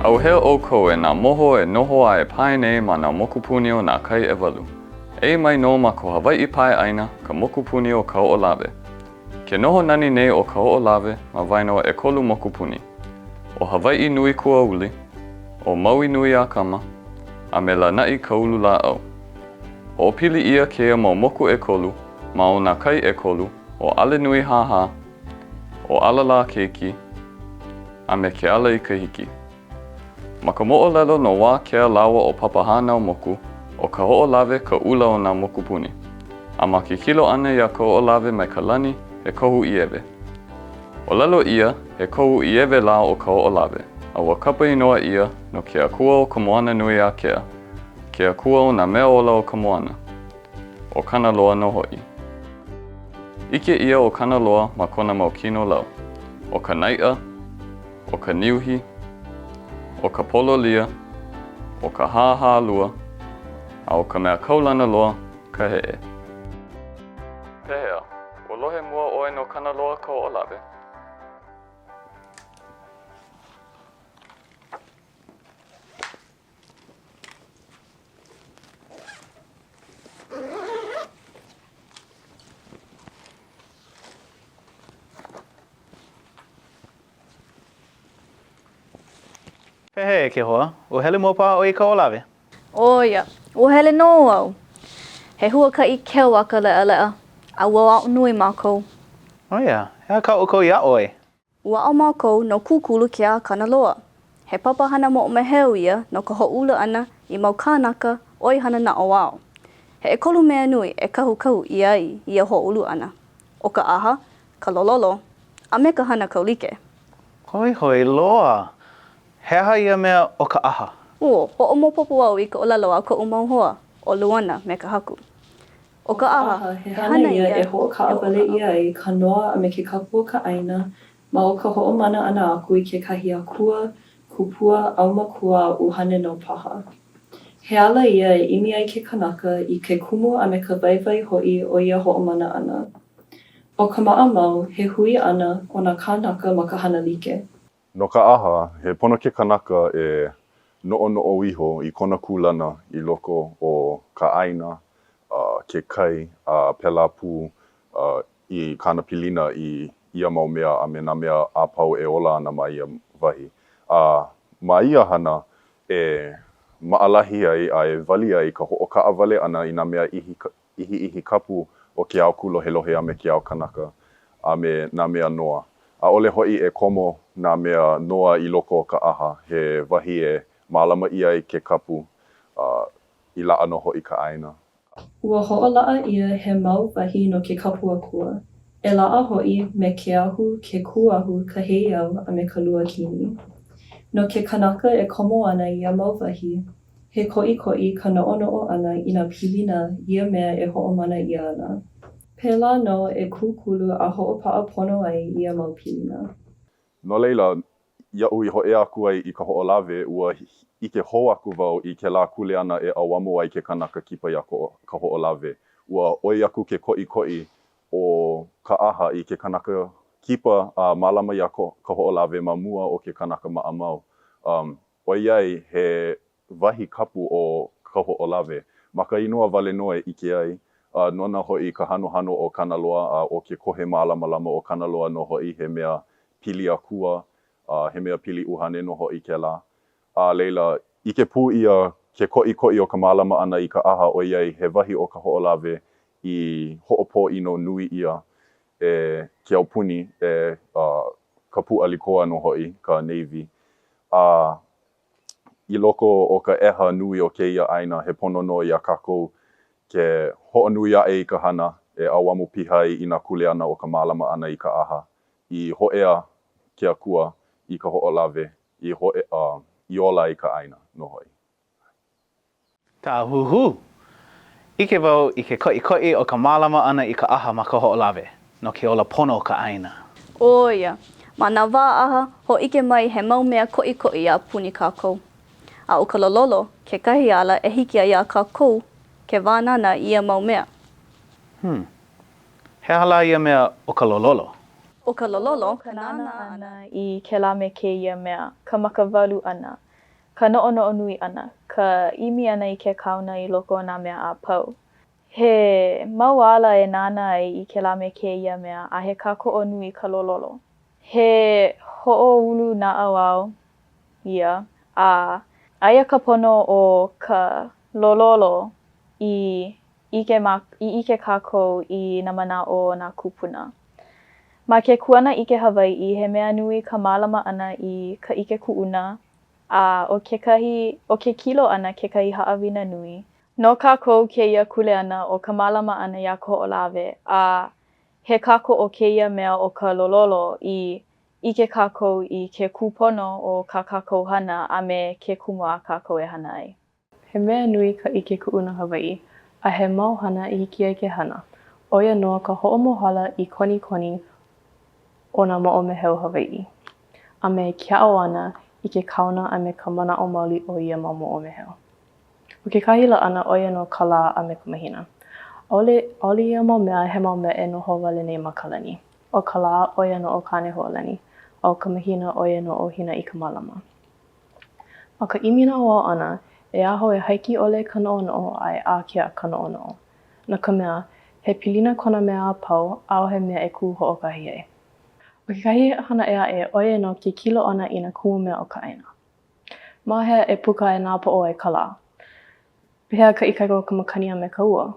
Au hea ōkou e nā moho e noho a e pae nei ma nā mokupuni o nā kai e walu. E mai no ma ko Hawaiʻi pae aina ka mokupuni o Kahoʻolawe. Ke noho nani nei o Kahoʻolawe ma waino e kolu mokupuni. O Hawaiʻi nui kuauli, o Maui nui a kama, a me Lanai kaulu lāʻau. Hoʻopili ia kēia mo moku e kolu, ma o nā kai e kolu, o ale nui haha, o alala keiki, a me ke ala I kahiki. Ma ka moʻolelo no wā kea lawa o papahana o moku, o Kahoʻolawe ka ʻula o nā mokupuni. A ma ke kilo ʻana ia Kahoʻolawe mai ka lani he kohu iewe. O lelo ia, he kohu iewe la o Kahoʻolawe, a ua kapa inoa ia no ke akua o ka moana nui a kea, ke akua o nā mea ola o ka moana, o Kanaloa no hoʻi. Ike ia o Kanaloa ma kona mau kino lau, o ka naiʻa, o ka niuhi, o ka pololia, o ka hāhālua, a o ka mea kaulana loa ka heʻe. Pehea, ua lohe mua ʻoe no Kanaloa Kahoʻolawe. Pehe ke hoa, o hele mōpā o I Kahoʻolawe? Oia, ua hele nō au. He huakaʻi keu aka leʻa, a ua aʻo nui mākou. Oia, hea ka o kou ia oi? Ua aʻo mākou no Kūkulu ke a Kanaloa. He papahana moʻomeheu ia no ka hoʻoulu ʻana I mau kānaka ʻoihana naʻauao. He ekolu mea nui e kahu I ai ia hoʻoulu ʻana. O ka ʻaha, ka lololo, a me ka hana kaulike. Hoi loa. He aha ia mea o ka ʻaha? Ua, hoʻomopopo au I ka ʻōlelo a koʻu mau hoa o luana me ka haku. O ka ʻaha, he hana ia e hoʻokaʻawale ia ai ka noa a me ke kapu o ka ʻaina ma o ka hoʻomana ʻana aku I kekahi akua, kupua, aumakua a ʻuhane no paha. He ala ia e ʻimi ai ke kānaka I ke kumu a me ka waiwai hoʻi o ia hoʻomana ʻana. O ka maʻamau, he hui ʻana o nā kānaka ma ka hana like. No ka ʻaha, he pono ke kanaka e noʻonoʻo iho I kona kūlana I loko o ka ʻaina, ke kai, pela pū, I kāna pilina I ia mau mea a me nā mea a pau e ola ana ma ia wahi. Ma ia hana e maʻalahi ai a e wali ai ka hoʻokaʻawale ʻana I nā mea ihi kapu o ke ao kulohelohe a me ke ao kanaka a me nā mea noa. ʻAʻole hoʻi e komo nā mea noa I loko o ka ʻaha, he wahi e mālama ia ai ke kapu I laʻa no hoʻi ka ʻaina. Ua hoʻolaʻa ia he mau wahi no ke kapu akua. E laʻa hoʻi me ke ahu, ke kūahu, ka heiau a me ka lua kini. No ke kanaka e komo ana I ia mau wahi, he koʻikoʻi ka noʻonoʻo ʻana I nā pilina ia mea e hoʻomana ia ana. Pēlā no e kūkulu a hoʻopaʻa pono ai I ia mau pilina. No leila, iaʻu I hoʻe aku ai I ka hoʻolawe, ua ʻike hou aku wau I kēlā kuleana e auamo ai ke kanaka kipa ia ka hoʻolawe. Ua ʻoi aku ke koʻikoʻi o ka ʻaha I ke kanaka kipa a mālama ia ka hoʻolawe ma mua o ke kanaka maʻamau. ʻOi ai he wahi kapu o ka hoʻolawe. Ma ka inoa wale noa e ʻike ai, nona hoʻi ka hanohano o Kanaloa a o ke kohe mālamalama o Kanaloa no hoʻi he mea pili akua, he mea pili ʻuhane no hoʻi kēlā. A leila, ʻike pū ia ke koʻikoʻi o ka mālama ʻana I ka ʻaha ʻoi ai he wahi o ka hoʻolawe I hoʻopōʻino nui ia e ke aupuni e ka puʻalikoa no hoʻi, ka Navy. I loko o ka ʻeha nui o kēia ʻaina, he pono no ia kākou ke hoʻonui aʻe I ka hana e auamo piha ai I nā kuleana o ka mālama ʻana I ka ʻaha. I hoʻea ke akua I ka hoʻolawe, I ola I ka ʻaina no hoʻi. Tāhuhu! Ike wau I ke koʻikoʻi o ka mālama ʻana I ka ʻaha ma ka hoʻolawe, no ke ola pono o ka ʻaina. Oia, ma nā wā aha, ho ike mai he mau mea koʻikoʻi a puni kākou. A o ka lololo, kekahi ala e hiki ai a kākou, ke wānana I ia mau mea. He hala ia mea o ka lololo? O ka lololo, ka nana ana I kēlā me kēia mea, ka makawalu ana. ka noʻonoʻo nui ʻana, ka ʻimi ʻana i ke kauna i loko o nā mea a pau. He mau ala e nana ai i kēlā me kēia mea a he kākoʻo nui ka lololo. He hoʻoulu naʻauao ia, a aia ka pono o ka lololo i ike kākou i nā manaʻo o nā kūpuna. Ma ke kuana ʻike Hawaiʻi, he mea nui ka mālama ʻana i ka ʻike kuʻuna, a o ke kilo ʻana kekahi haʻawina nui. No kākou kēia kuleana o ka mālama ʻana iā ka hoʻolawe, a he kako o kēia mea o ka lololo i ike kākou i ke kūpono o ka kākou hana a me ke kumu a kākou e hana ai. He mea nui ka ʻike kuʻuna Hawaiʻi, a he mau hana i hiki ai ke hana. ʻOia no ka hoʻomohala i konikoni o nā moʻomeheu Hawaiʻi, a me ke aʻo ʻana i ke kauna a me ka manaʻo maoli o ia mau moʻomeheu. O kekahi la ʻana ʻoia no ka lā a me ka mahina. ʻAʻole ia mau mea he mau mea e noho wale nei ma ka lani. O ka lā ʻoia no o kāne hoʻolani, a o ka mahina ʻoia no ʻohina i ka mālama. Ma ka ʻimi naʻauao ʻana, e aho e haiki ʻole ka noʻonoʻo a e ākia ka noʻonoʻo. No ka mea, he pilina kona mea a pau, ʻaʻohe mea e kū hoʻokahi ai. O kekahi hana e aʻe, ʻoia no ke kilo ʻana i nā kumu mea o ka ʻaina. Ma hea e puka e nā poʻo ai ka lā. Pehea ka ikaika o ka makani a me ka ua.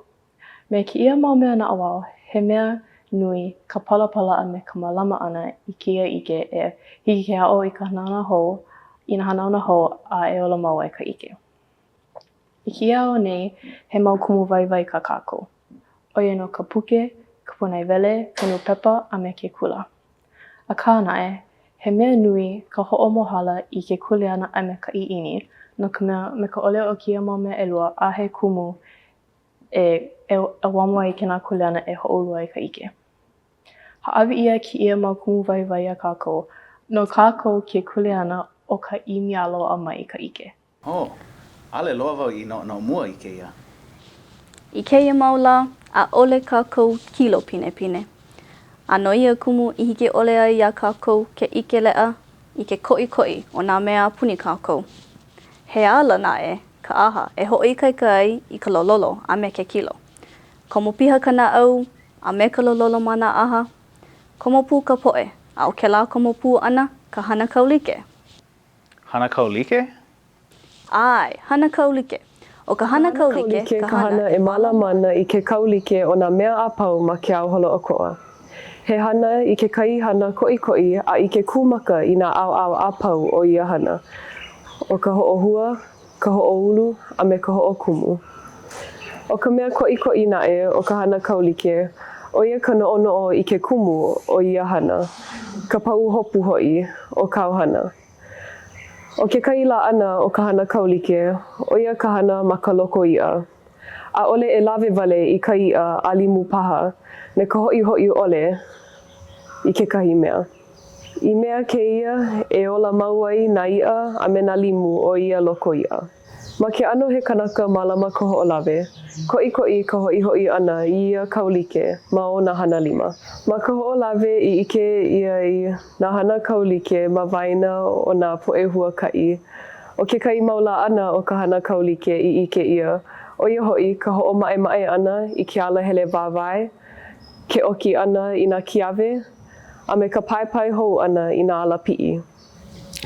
Me kēia mau mea naʻauao, he mea nui ka palapala a me ka mālama ʻana i kēia ike e hiki ke aʻo i ka hanauna hou, i nā hanauna hou a e ola mau ai ka ike. I kēia aʻo nei, he mau kumu waiwai ka kākou. ʻOia no ka puke, ka punaewele, ka nupepa a me ke kula. A ka anae, he mea nui ka hoʻomohala i ke kuleana a me ka ʻiʻini, no ka mea me ka ʻole o kēia mau mea ʻelua a he kumu e wamo ai kēnā kuleana e hoʻoulu ai ka ʻike. Haʻawi ʻia kēia mau kumu waiwai a kākou, no kākou ke kuleana o ka ʻimi a loaʻa mai i ka ʻike. Ale loa wau i no mua i kēia. I kēia mau la, ʻaʻole kākou kilo pinepine. A no ia kumu i hiki ʻole ai iā kākou ke ʻike leʻa i ke koʻikoʻi o nā mea puni kākou. He ala naʻe, ka ʻaha e hoʻoikaika ai i ka lololo a me ke kilo. Komo piha ka naʻau a me ka lololo ma nā ʻaha, komo pū ka poʻe, a o kēlā komo pū ʻana ka hana kaulike. Hana kaulike? Ai, hana kaulike. O ka hana kaulike, ka hana e mālama ana i ke kaulike o nā mea a pau ma ke ao holoʻokoʻa. He hana i ke kai hana koʻikoʻi a i ke kūmaka i nā ʻaoʻao a pau o ia hana. O ka hoʻohua, ka hoʻoulu, a me ka hoʻokumu. O ka mea koʻikoʻi naʻe o ka hana kaulike, o ia ka noʻonoʻo i ke kumu o ia hana, ka pau hopu hoʻi o kauhana. O kekahi lā ʻana o ka hana kaulike, o ia ka hana ma ka loko iʻa. ʻAʻole e lawe wale i ka iʻa a limu paha, me ka hoʻihoʻi ʻole i kekahi mea. I mea kēia e ola mau ai nā iʻa a me nā limu o ia loko iʻa. Ma ke ʻano he kanaka mālama ka hoʻolawe, koʻikoʻi ka hoʻihoʻi ʻana i ia kaulike ma o nā hana lima. Ma ka hoʻolawe i ike ia i nā hana kaulike ma waena o nā poʻe huakaʻi. O kekahi mau lā ʻana o ka hana kaulike i ike ia, o ia hoʻi ka hoʻomaʻemaʻe ʻana i ke ala hele wāwae, ke ʻoki ʻana i nā kiawe, a me ka paepae hou ʻana i nā ala piʻi.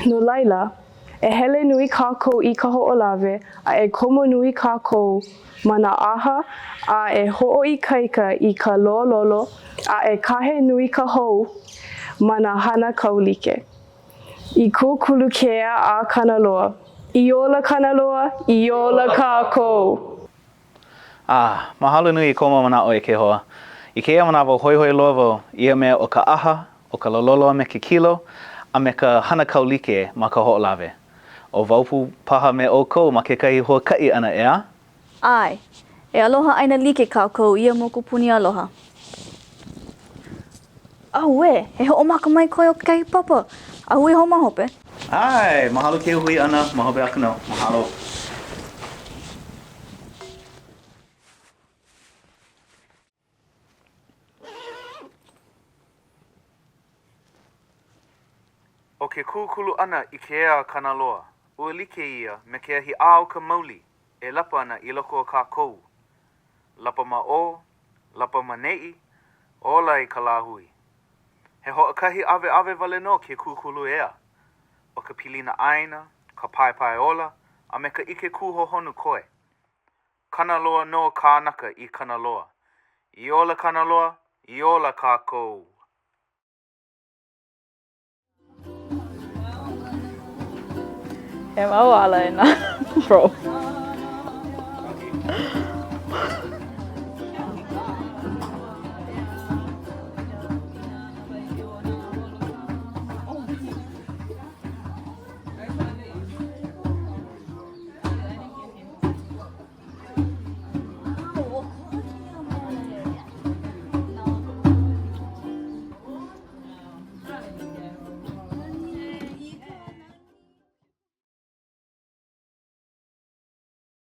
No laila, e hele nui kākou i ka hoʻolawe a e komo nui kākou ma nā ʻaha a e hoʻoikaika i ka lololo a e kahe nui ka hou ma nā hana kaulike. I Kūkulu kēia a Kanaloa. I ola Kanaloa, i ola kākou. Mahalo nui i komo manaʻo e ke hoa. I kēia manawa hoihoi loa wau, ia mea o ka ʻaha, o ka lololo a me ke kilo, a me ka hana kaulike ma ka hoʻolawe. O waupu paha me ʻoukou ma kekahi huakaʻi ʻana ea? Ai, e aloha aina like kākou ia moku puni aloha. Aue, he hoʻomaka mai koe o kekahi papa. A hui ho mahope. Ai, mahalo ke hui ʻana, mahope aku no, mahalo. O ke kūkulu ʻana i kēia Kanaloa. Ua like ia me ke ahi ʻao ka mauli e lapa ana I loko o kākou. Lapa ma o, lapa ma neʻi, ola I ka lāhui. He hoʻakahi ave wale no ke kūkulu ea. O ka pilina ʻaina, ka paepae ola, a me ka ike kūhohonu koe. Kanaloa no kānaka I Kanaloa. I ola Kanaloa, I ola kākou. He mau ala e nā, bro.